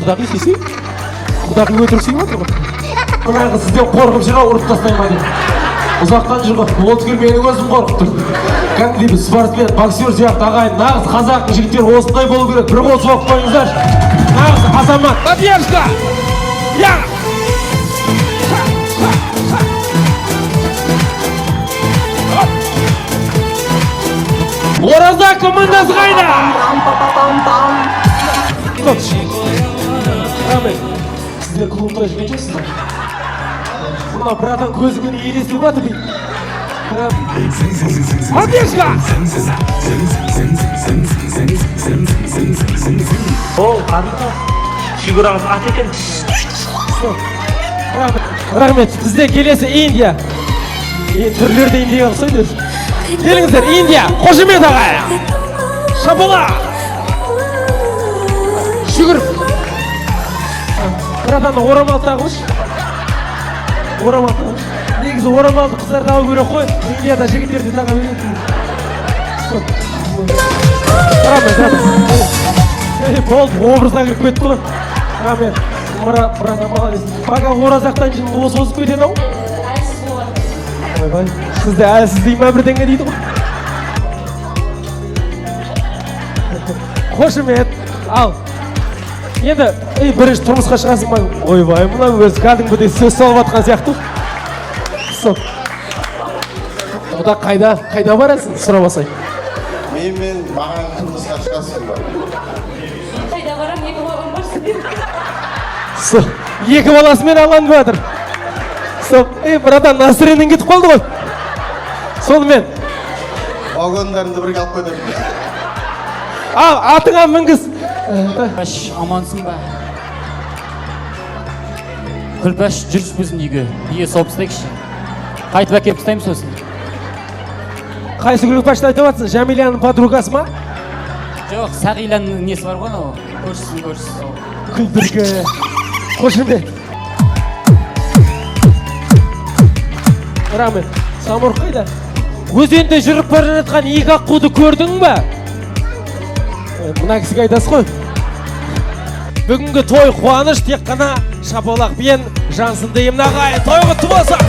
құдағи десе құдағи өтірік отыр ғой. Мына қыз сізден қорқып жүр ау, ұрып тастайын ба деп. Ұзақтан жүр ғой. Ол түгел менің өзім қорқып тұр. Кәдімгідей біз спортсмен, боксер сияқты ағайын, нағыз қазақтың жігіттері осындай болу керек. Bir қол соғып қойыңыздаршы. Нағыз азамат. Поддержка! Я! Ораза командасы қайда? Сіздер клубта жүрген жоқсыздар? Мына братан көзіңнен елесіп жатыр дейді. Поддержка! Ол қандыға фигураңыз ат екен. Рахмет, бізде келесі Индия. Түрлерді Индияға ұқсайды. Келіңіздер, Индия, қошемет ағай. Шапала. Жүгір. Братан орамал тағыш. Орамал тағыш. Негізі орамалды қыздар тағу керек қой. Индияда жігіттерді таға беретін. Рахмет. Болды, образға кіріп кетті ғой. Рахмет. Братан молодец. Бага оразақтан кейін осы озып кетеді ау. Сізді әлсіз дей ма бірдеңе дейді ғой. Қошемет. Ал. Енді бірінші тұрмысқа шығасың ба? Ойбай, мұна өзі кәдімгідей сөз салып атқан сияқты. Сол. Ода қайда барасың? Сұрап алсай. Мен маған тұрмысқа шығасың ба? Қайда барам, екі балам барсың. Сол. Екі баласымен алған батыр. Сол. Братан, настроениең кетіп қалды ғой. Сонымен. Вагондарымды бірге алып қойдым. Ал, атыңа мінгіз. Күлпәш, амансың ба? Күлпәш, жүріш біздің үйге соғып істейікші. Қайтып әкеп ұстаймыз сосын. Қайсы Күлпәшті айтып жатсың? Жәмиляның подругасы ма? Жоқ, Сағиланың несі бар ғой, көршісі. Күлдіргі. Қошемет. Рахмет. Самұрық қайда? Өзенде жүріп бара жатқан екі аққуды көрдің ба? Мына кісіге айтасыз ғой. Бүгінгі той қуаныш, тек қана шапалақпен жансынды емін ағайын. Той құтты болсын.